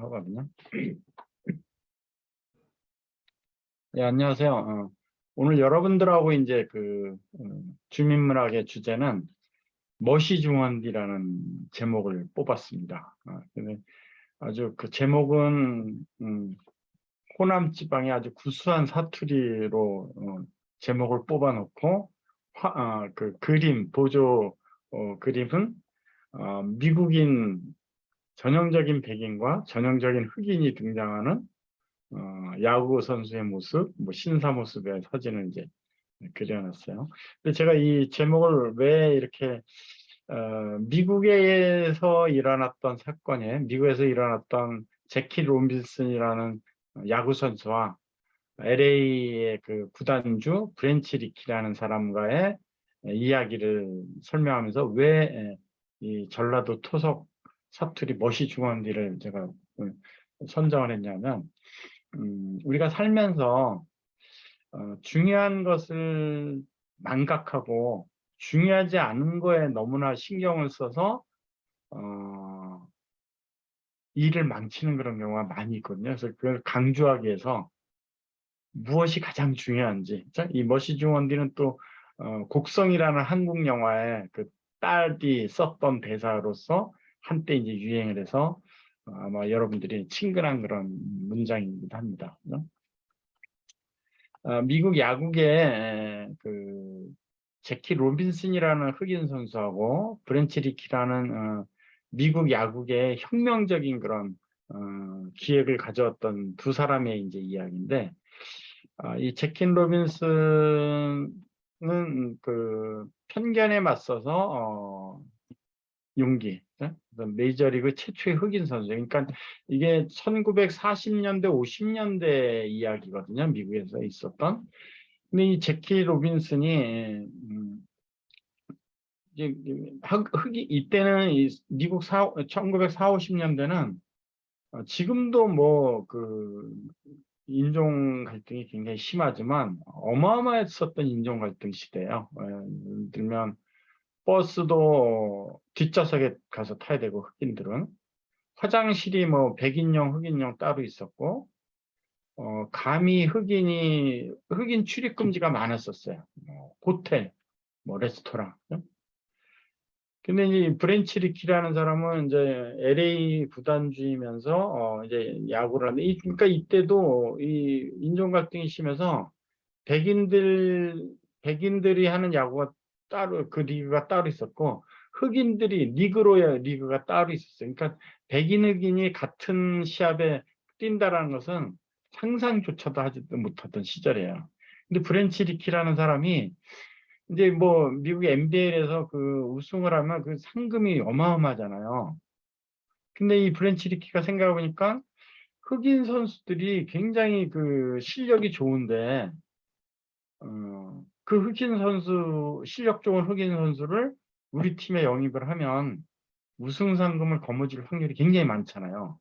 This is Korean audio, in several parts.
하거든요. 네, 안녕하세요. 오늘 여러분들하고 이제 주민문학의 주제는 머시중원디라는 제목을 뽑았습니다. 근데 아주 그 제목은 호남 지방의 아주 구수한 사투리로 제목을 뽑아놓고 그 그림 보조 그림은 미국인 전형적인 백인과 전형적인 흑인이 등장하는 야구 선수의 모습, 뭐 신사 모습의 사진을 이제 그려놨어요. 근데 제가 이 제목을 왜 이렇게 미국에서 일어났던 사건에 미국에서 일어났던 제키 로빈슨이라는 야구 선수와 LA의 그 구단주 브랜치 리키라는 사람과의 이야기를 설명하면서 왜 이 전라도 토속 사투리 머시 중원디를 제가 선정을 했냐면 우리가 살면서 중요한 것을 망각하고 중요하지 않은 거에 너무나 신경을 써서 일을 망치는 그런 경우가 많이 있거든요. 그래서 그걸 강조하기 위해서 무엇이 가장 중요한지. 이 머시중원디는 또 곡성이라는 한국 영화의 그 딸이 썼던 대사로서 한때 이제 유행을 해서 아마 여러분들이 친근한 그런 문장이기도 합니다. 미국 야구계 그 제키 로빈슨이라는 흑인 선수하고 브랜치 리키라는 미국 야구계의 혁명적인 그런 기획을 가져왔던 두 사람의 이제 이야기인데, 이 제키 로빈슨은 그 편견에 맞서서 용기, 메이저리그 최초의 흑인 선수. 그러니까 이게 1940년대, 50년대 이야기거든요. 미국에서 있었던. 근데 이 제키 로빈슨이 이제 흑인 이때는 미국 1940, 50년대는 지금도 뭐 인종 갈등이 굉장히 심하지만 어마어마했었던 인종 갈등 시대예요. 예를 들면 버스도 뒷좌석에 가서 타야 되고, 흑인들은 화장실이 뭐 백인용 흑인용 따로 있었고, 감히 흑인 출입 금지가 많았었어요. 호텔, 뭐 레스토랑. 근데 이제 브랜치 리키라는 사람은 이제 LA 구단주이면서 이제 야구를 하는데, 그러니까 이때도 이 인종 갈등이 심해서 백인들이 하는 야구가 따로, 그 리그가 따로 있었고, 흑인들이 리그로의 리그가 따로 있었어요. 그러니까 백인 흑인이 같은 시합에 뛴다라는 것은 상상조차도 하지도 못하던 시절이에요. 근데 브랜치 리키라는 사람이 이제 뭐 미국 NBA에서 그 우승을 하면 그 상금이 어마어마하잖아요. 근데 이 브랜치 리키가 생각해 보니까 흑인 선수들이 굉장히 그 실력이 좋은데 그 실력 좋은 흑인 선수를 우리 팀에 영입을 하면 우승 상금을 거머쥘 확률이 굉장히 많잖아요.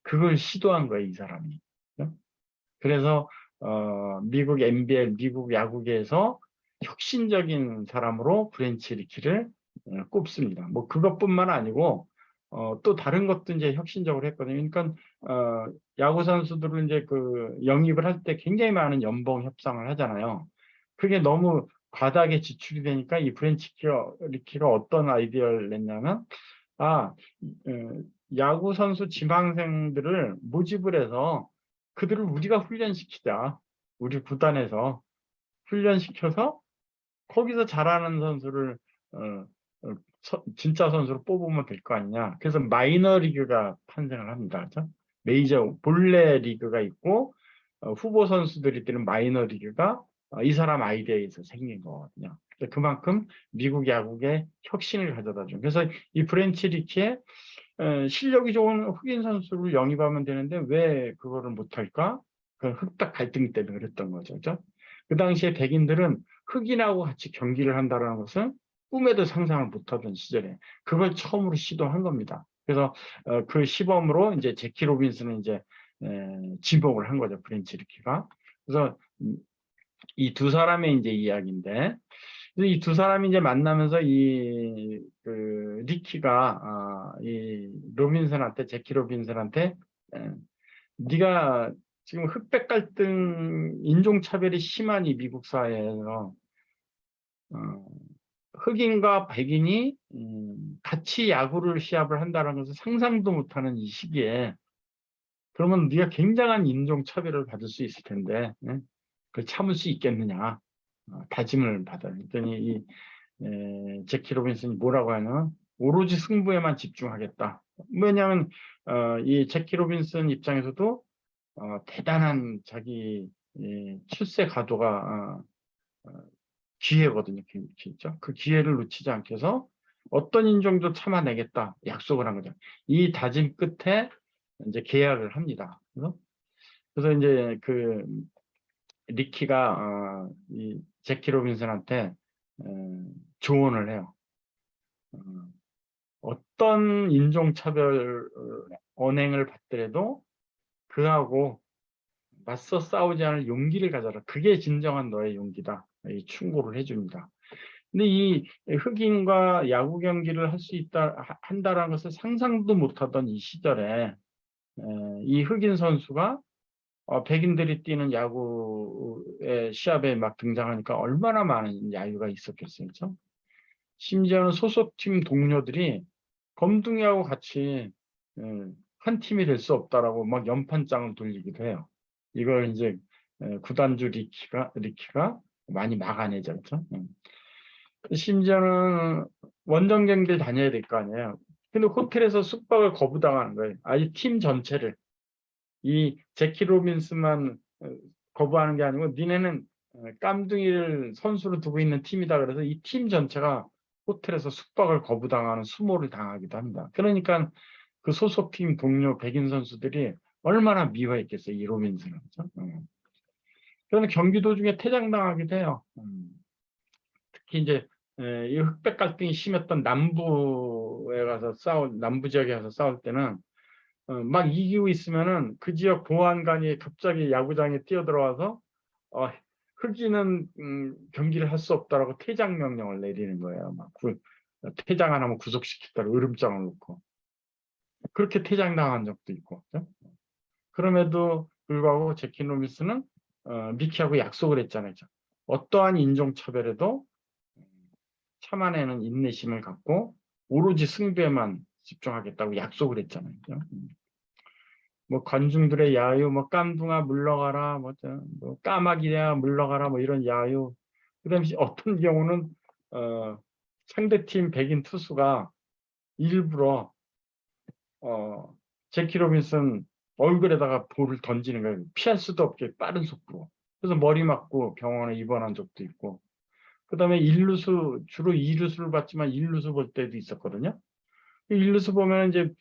그걸 시도한 거예요, 이 사람이. 그래서 미국 NBL, 미국 야구계에서 혁신적인 사람으로 브랜치 리키를 꼽습니다. 뭐 그것뿐만 아니고 또 다른 것도 이제 혁신적으로 했거든요. 그러니까 야구 선수들은 이제 그 영입을 할 때 굉장히 많은 연봉 협상을 하잖아요. 그게 너무 과다하게 지출이 되니까 이 브랜치 리키가 어떤 아이디어를 냈냐면, 아, 야구 선수 지망생들을 모집을 해서 그들을 우리가 훈련시키자. 우리 구단에서 훈련시켜서 거기서 잘하는 선수를 진짜 선수로 뽑으면 될 거 아니냐. 그래서 마이너리그가 탄생을 합니다. 그렇죠? 메이저 본래 리그가 있고 후보 선수들이 뛰는 마이너리그가 이 사람 아이디어에서 생긴 거거든요. 그만큼 미국 야구의 혁신을 가져다 준. 그래서 이 브랜치 리키의 실력이 좋은 흑인 선수를 영입하면 되는데 왜 그거를 못할까? 그 흑백 갈등 때문에 그랬던 거죠. 그죠? 그 당시에 백인들은 흑인하고 같이 경기를 한다는 것은 꿈에도 상상을 못하던 시절에 그걸 처음으로 시도한 겁니다. 그래서 그 시범으로 이제 제키 로빈슨은 이제 지목을 한 거죠. 브랜치 리키가. 그래서 이 두 사람의 이제 이야기인데, 이 두 사람이 이제 만나면서 리키가 이 제키 로빈슨한테 네가 지금 흑백 갈등, 인종차별이 심한 이 미국 사회에서 어, 흑인과 백인이 같이 야구를 시합을 한다는 것을 상상도 못하는 이 시기에 그러면 네가 굉장한 인종차별을 받을 수 있을 텐데 그걸 참을 수 있겠느냐 다짐을 받아요. 그랬더니 이 제키 로빈슨이 뭐라고 하냐면 오로지 승부에만 집중하겠다. 왜냐하면 이 제키 로빈슨 입장에서도 대단한 자기 출세 가도가 기회거든요. 진짜 그 기회를 놓치지 않게 해서 어떤 인종도 참아내겠다 약속을 한 거죠. 이 다짐 끝에 이제 계약을 합니다. 그래서 이제 그 리키가 이 제키 로빈슨한테 조언을 해요. 어, 어떤 인종차별 언행을 받더라도 그하고 맞서 싸우지 않을 용기를 가져라. 그게 진정한 너의 용기다. 이 충고를 해줍니다. 근데 이 흑인과 야구 경기를 할 수 있다 한다라는 것을 상상도 못하던 이 시절에 이 흑인 선수가 백인들이 뛰는 야구의 시합에 막 등장하니까 얼마나 많은 야유가 있었겠어요. 그렇죠? 심지어는 소속팀 동료들이 검둥이하고 같이 한 팀이 될 수 없다라고 막 연판장을 돌리기도 해요. 이걸 이제 구단주 리키가 많이 막아내죠. 그렇죠? 심지어는 원정 경기를 다녀야 될 거 아니에요. 근데 호텔에서 숙박을 거부당하는 거예요. 아예 팀 전체를. 이 제키 로빈스만 거부하는 게 아니고 니네는 깜둥이를 선수로 두고 있는 팀이다. 그래서 이 팀 전체가 호텔에서 숙박을 거부당하는 수모를 당하기도 합니다. 그러니까 그 소속팀 동료 백인 선수들이 얼마나 미워했겠어요. 이 로빈스는. 그렇죠? 그러면 경기 도중에 퇴장당하기도 해요. 특히 이제 이 흑백 갈등이 심했던 남부 지역에 가서 싸울 때는 막 이기고 있으면은 그 지역 보안관이 갑자기 야구장에 뛰어들어와서 흑인은 경기를 할 수 없다라고 퇴장 명령을 내리는 거예요. 퇴장 안 하면 구속시켰다고 으름장을 놓고 그렇게 퇴장당한 적도 있고. 그렇죠? 그럼에도 불구하고 제키 로빈스는 미키하고 약속을 했잖아요. 어떠한 인종차별에도 참아내는 인내심을 갖고 오로지 승부에만 집중하겠다고 약속을 했잖아요. 뭐 관중들의 야유, 뭐 깜둥아 물러가라, 뭐 까마귀야 물러가라, 뭐 이런 야유. 그다음에 어떤 경우는 상대팀 백인 투수가 일부러 제키 로빈슨 얼굴에다가 볼을 던지는 거예요. 피할 수도 없게 빠른 속도로. 그래서 머리 맞고 병원에 입원한 적도 있고. 그다음에 주로 2루수를 봤지만 1루수 볼 때도 있었거든요. 1루수 보면 이제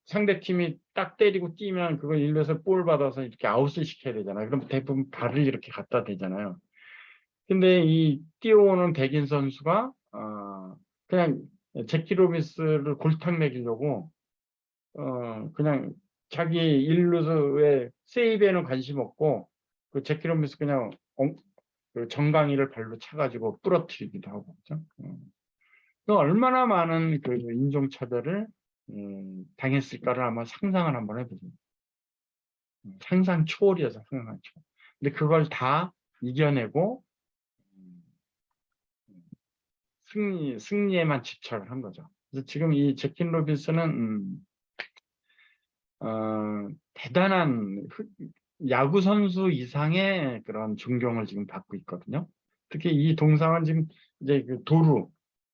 상대 팀이 딱 때리고 뛰면 그걸 1루에서 볼 받아서 이렇게 아웃을 시켜야 되잖아요. 그럼 대부분 발을 이렇게 갖다 대잖아요. 근데 이 뛰어오는 백인 선수가 그냥 제키 로빈스를 골탕 먹이려고 그냥 자기 1루수의 세이브에는 관심 없고 그 제키 로빈스 그냥 그 정강이를 발로 차가지고 부러뜨리기도 하고. 그렇죠? 얼마나 많은 그 인종차별을 당했을까를 아마 상상을 한번 해보죠. 상상 초월이어서 상상 초월. 근데 그걸 다 이겨내고 승리에만 집착을 한 거죠. 그래서 지금 이 제킨 로빈스는 대단한 야구 선수 이상의 그런 존경을 지금 받고 있거든요. 특히 이 동상은 지금 이제 그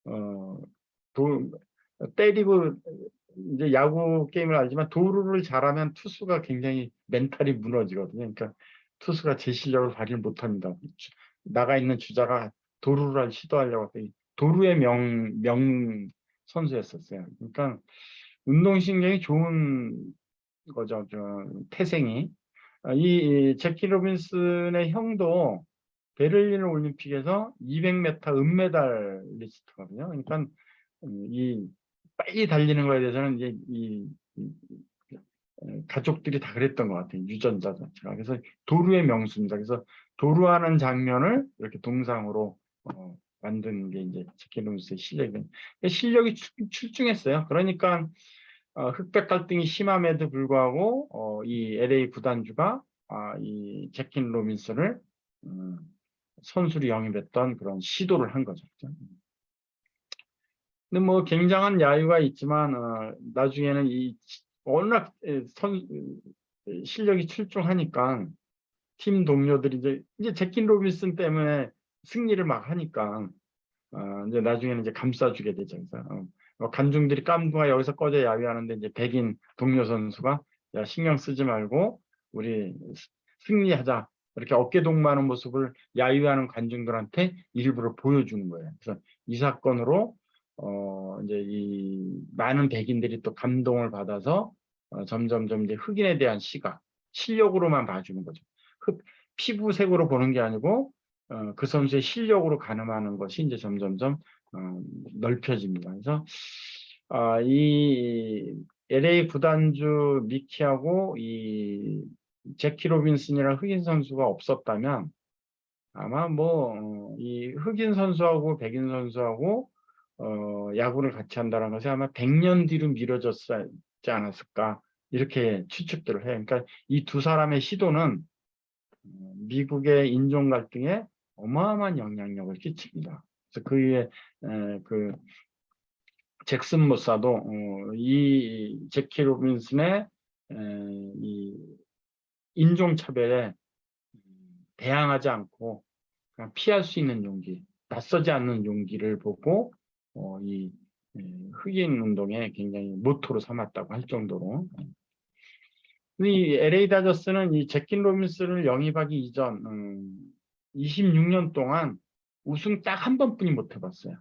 어, 때리고 이제 야구 게임을 알지만 도루를 잘하면 투수가 굉장히 멘탈이 무너지거든요. 그러니까 투수가 제 실력을 발휘 못합니다. 나가 있는 주자가 도루를 시도하려고 했더니 도루의 명 선수였었어요. 그러니까 운동신경이 좋은 거죠. 태생이. 이 제키 로빈슨의 형도 베를린 올림픽에서 200m 은메달리스트거든요. 그러니까 이 빨리 달리는 거에 대해서는 이제 가족들이 다 그랬던 것 같아요. 유전자 자체가. 그래서 도루의 명수입니다. 그래서 도루하는 장면을 이렇게 동상으로 만든 게 이제 제키 로빈스의 실력이 출중했어요. 그러니까 흑백 갈등이 심함에도 불구하고 이 LA 구단주가 이 제킨 로빈슨을 선수로 영입했던 그런 시도를 한 거죠. 근데 뭐 굉장한 야유가 있지만 나중에는 이 워낙 실력이 출중하니까 팀 동료들이 이제 제킨 로빈슨 때문에 승리를 막 하니까 이제 나중에는 이제 감싸주게 되죠. 그래서 관중들이 깜둥아 여기서 꺼져 야유하는데 이제 백인 동료 선수가 야, 신경 쓰지 말고 우리 승리하자. 이렇게 어깨 동무하는 모습을 야유하는 관중들한테 일부러 보여주는 거예요. 그래서 이 사건으로 이제 이 많은 백인들이 또 감동을 받아서 점점점 이제 흑인에 대한 시각, 실력으로만 봐주는 거죠. 피부색으로 보는 게 아니고 그 선수의 실력으로 가늠하는 것이 이제 점점점 넓혀집니다. 그래서 이 LA 구단주 미키하고 이 제키 로빈슨이라는 흑인 선수가 없었다면 아마 뭐 이 흑인 선수하고 백인 선수하고 야구를 같이 한다는 것이 아마 100년 뒤로 미뤄졌지 않았을까 이렇게 추측들을 해요. 그러니까 이 두 사람의 시도는 미국의 인종 갈등에 어마어마한 영향력을 끼칩니다. 그래서 그 위에 그 잭슨 모사도 이 제키 로빈슨의 이 인종 차별에 대항하지 않고 그냥 피할 수 있는 용기, 낯서지 않는 용기를 보고 이 흑인 운동에 굉장히 모토로 삼았다고 할 정도로. 이 LA 다저스는 이 제킨 로빈슨을 영입하기 이전 26년 동안 우승 딱 한 번뿐이 못 해봤어요.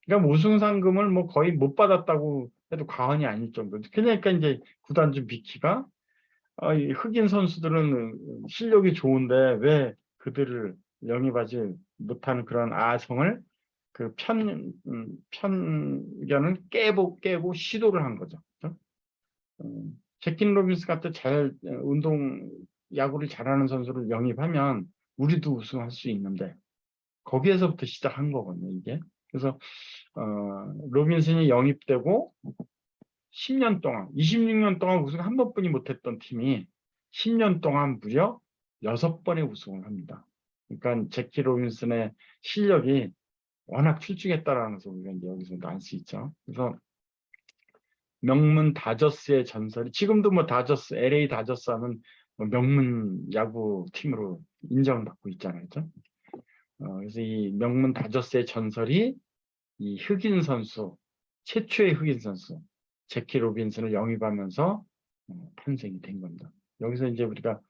그러니까 우승 상금을 뭐 거의 못 받았다고 해도 과언이 아닐 정도. 그러니까 이제 구단주 미키가 이 흑인 선수들은 실력이 좋은데 왜 그들을 영입하지 못하는 그런 아성을 그 편견을 깨고 시도를 한 거죠. 그렇죠? 제킨 로빈스 같은 운동 야구를 잘하는 선수를 영입하면 우리도 우승할 수 있는데 거기에서부터 시작한 거거든요, 이게. 그래서 로빈슨이 영입되고 10년 동안, 26년 동안 우승 한 번뿐이 못했던 팀이 10년 동안 무려 6번의 우승을 합니다. 그러니까 제키 로빈슨의 실력이 워낙 출중했다라는 것을 우리가 이제 여기서도 알 수 있죠. 그래서 명문 다저스의 전설이 지금도 뭐 다저스, LA 다저스 하면 뭐 명문 야구 팀으로 인정받고 있잖아요. 그렇죠? 그래서 이 명문 다저스의 전설이 이 흑인 선수, 최초의 흑인 선수 제키 로빈슨을 영입하면서 탄생이 된 겁니다. 여기서 이제 우리가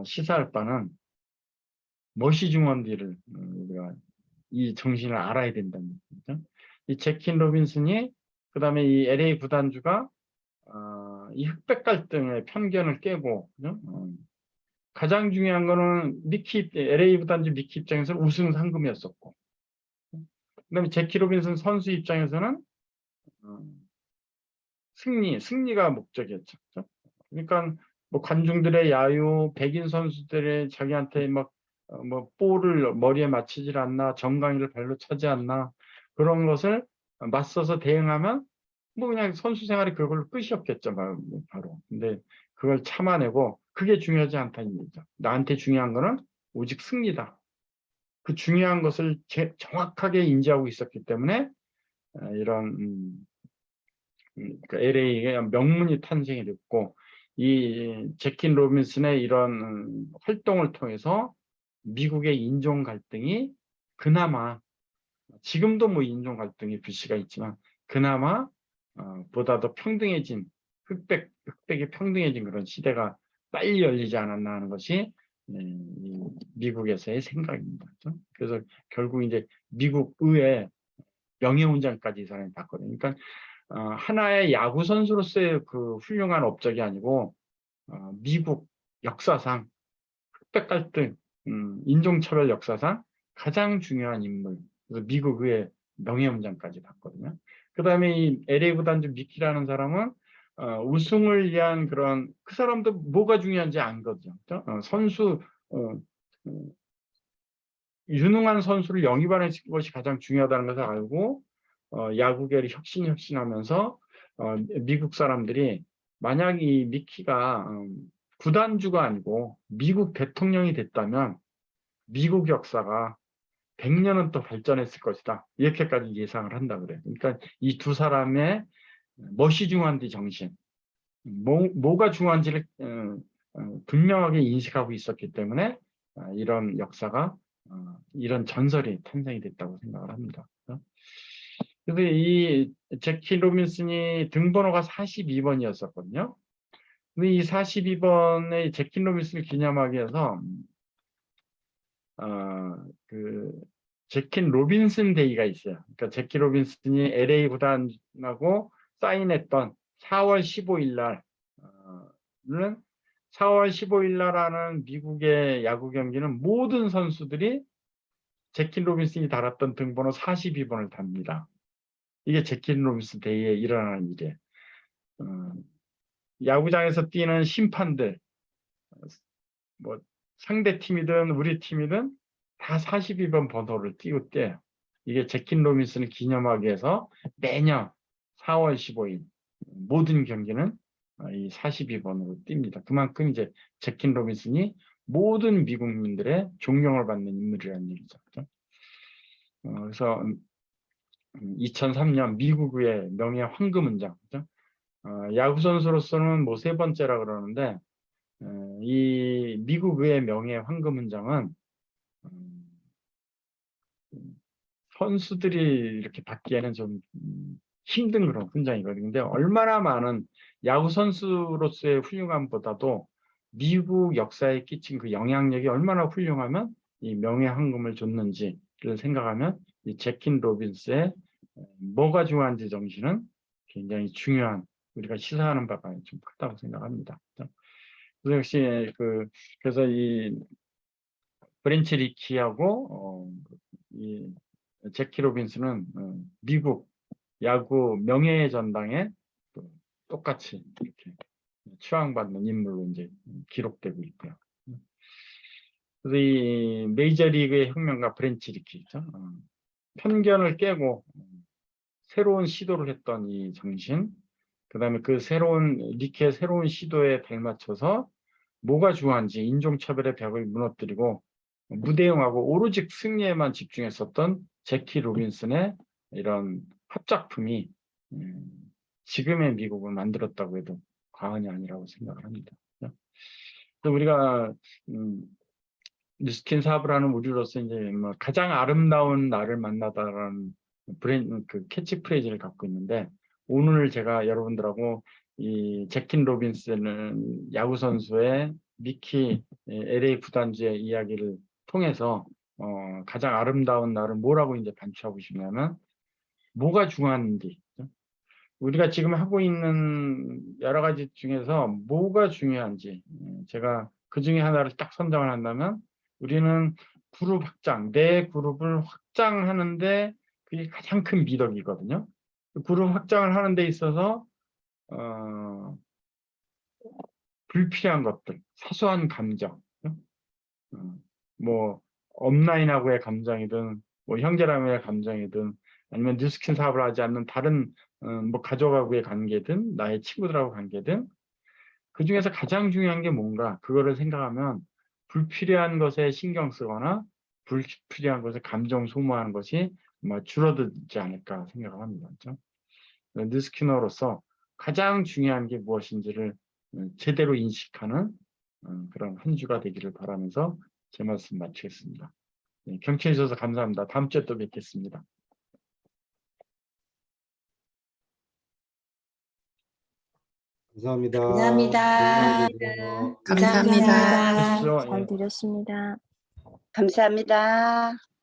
시사할 바는 무엇이 중요한지를 우리가 이 정신을 알아야 된다는 거죠. 이 제킨 로빈슨이 그다음에 이 LA 구단주가 이 흑백 갈등의 편견을 깨고 가장 중요한 거는 LA 구단주 미키 입장에서는 우승 상금이었었고 그다음에 제키 로빈슨 선수 입장에서는 승리가 목적이었죠. 그렇죠? 그러니까 뭐 관중들의 야유, 백인 선수들의 자기한테 뭐 볼을 머리에 맞히질 않나, 정강이를 발로 차지 않나 그런 것을 맞서서 대응하면 뭐 그냥 선수 생활이 그걸로 끝이었겠죠, 바로. 근데 그걸 참아내고 그게 중요하지 않다는 얘기죠. 나한테 중요한 거는 오직 승리다. 그 중요한 것을 정확하게 인지하고 있었기 때문에 이런 LA의 명문이 탄생이 됐고 이 제킨 로빈슨의 이런 활동을 통해서 미국의 인종 갈등이 그나마 지금도 뭐 인종 갈등이 불씨가 있지만 그나마 보다 더 평등해진 흑백이 평등해진 그런 시대가 빨리 열리지 않았나 하는 것이 미국에서의 생각입니다. 그렇죠? 그래서 결국 이제 미국 의회 명예훈장까지 이 사람이 받거든요. 그러니까 하나의 야구 선수로서의 그 훌륭한 업적이 아니고 미국 역사상 흑백 갈등, 인종차별 역사상 가장 중요한 인물. 그래서 미국 의회 명예훈장까지 받거든요. 그다음에 이 LA 구단주 미키라는 사람은 우승을 위한 그런 그 사람도 뭐가 중요한지 안 거죠. 선수 유능한 선수를 영입하는 것이 가장 중요하다는 것을 알고 야구계를 혁신하면서 미국 사람들이 만약 이 미키가 구단주가 아니고 미국 대통령이 됐다면 미국 역사가 100년은 또 발전했을 것이다. 이렇게까지 예상을 한다 그래요. 그러니까 이 두 사람의 멋이 중요한지 정신, 뭐가 중요한지를 분명하게 인식하고 있었기 때문에 이런 역사가 이런 전설이 탄생이 됐다고 생각을 합니다. 그래서 이 제키 로빈슨이 등번호가 42번이었었거든요. 근데 이 42번의 제키 로빈슨을 기념하기 위해서 그 제키 로빈슨 데이가 있어요. 그러니까 제키 로빈슨이 LA 구단하고 사인했던 4월 15일 날은 4월 15일 날 하는 미국의 야구 경기는 모든 선수들이 제키 로빈슨이 달았던 등번호 42번을 답니다. 이게 제키 로빈슨 데이에 일어나는 일이에요. 야구장에서 뛰는 심판들, 뭐 상대 팀이든 우리 팀이든 다 42번 번호를 띄고 뛰어요. 이게 제키 로빈슨을 기념하기 위해서 매년 4월 15일 모든 경기는 이 42번으로 뜁니다. 그만큼 이제 제키 로빈슨이 모든 미국민들의 존경을 받는 인물이라는 얘기죠. 그래서 2003년 미국의 명예 황금은장, 야구 선수로서는 뭐 세 번째라 그러는데 이 미국의 명예 황금은장은 선수들이 이렇게 받기에는 좀 힘든 그런 훈장이거든요. 근데 얼마나 많은 야구 선수로서의 훌륭함보다도 미국 역사에 끼친 그 영향력이 얼마나 훌륭하면 이 명예 황금을 줬는지를 생각하면 이 제킨 로빈스의 뭐가 중요한지 정신은 굉장히 중요한, 우리가 시사하는 바가 좀 크다고 생각합니다. 그래서 역시 그래서 이 브랜치 리키하고 이 제키 로빈스는 미국 야구 명예의 전당에 똑같이 이렇게 추앙받는 인물로 이제 기록되고 있고요. 그래서 이 메이저리그의 혁명가 브랜치 리키 있죠. 편견을 깨고 새로운 시도를 했던 이 정신, 그다음에 그 새로운 리키의 새로운 시도에 발맞춰서 뭐가 중요한지 인종차별의 벽을 무너뜨리고 무대응하고 오로지 승리에만 집중했었던 제키 로빈슨의 이런 합작품이 지금의 미국을 만들었다고 해도 과언이 아니라고 생각을 합니다. 그래서 우리가 뉴스킨 사업을 하는 우리로서 이제 뭐 가장 아름다운 나를 만나다라는 그 캐치프레이즈를 갖고 있는데, 오늘 제가 여러분들하고 이 제킨 로빈슨은 야구 선수의 미키 LA 구단주의 이야기를 통해서 가장 아름다운 나를 뭐라고 이제 반추하고 싶냐면 뭐가 중요한지, 우리가 지금 하고 있는 여러 가지 중에서 뭐가 중요한지 제가 그 중에 하나를 딱 선정을 한다면 우리는 그룹 확장, 내 그룹을 확장하는데 그게 가장 큰 미덕이거든요. 그룹 확장을 하는 데 있어서 불필요한 것들, 사소한 감정, 뭐 업라인하고의 감정이든 뭐 형제라면의 감정이든 아니면 뉴스킨 사업을 하지 않는 다른 뭐 가족하고의 관계든 나의 친구들하고 관계든 그 중에서 가장 중요한 게 뭔가, 그거를 생각하면 불필요한 것에 신경 쓰거나 불필요한 것에 감정 소모하는 것이 아마 줄어들지 않을까 생각을 합니다. 그렇죠? 뉴스키너로서 가장 중요한 게 무엇인지를 제대로 인식하는 그런 한 주가 되기를 바라면서 제 말씀 마치겠습니다. 경청해 주셔서 감사합니다. 다음 주에 또 뵙겠습니다. 감사합니다. 감사합니다. 감사합니다. 감사합니다. 하십시오. 잘 들었습니다. 감사합니다.